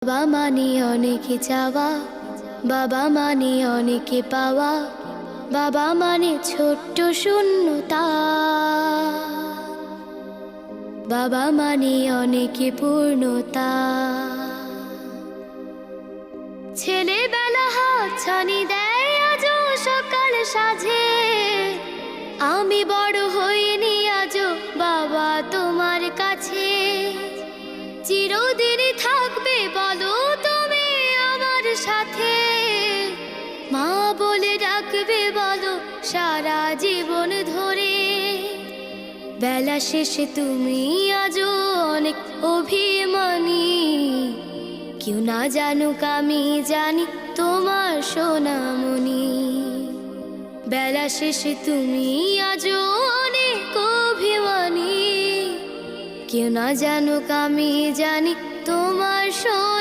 বাবা মানে অনেকে চাওয়া, বাবা মানে অনেকে পাওয়া, বাবা মানে ছোট্ট শূন্যতা, বাবা মানে অনেকে পূর্ণতা। ছেলেবেলা হাত ছানি দেয় আজও সকাল সাজে, আমি বড় হইনি আজও বাবা তোমার কাছে। চিরদিনই থাকবে বলো তুমি আমার সাথে, মা বলে ডাকবে বলো সারা জীবন ধরে। বেলা শেষে তুমি আজও অনেক অভিমানী, কেউ না জানুক আমি জানি তোমার সোনামণি। বেলা শেষে তুমি আজও অনেক অভিমানী, কেউ না জানুক আমি জানি তোমার সোনা।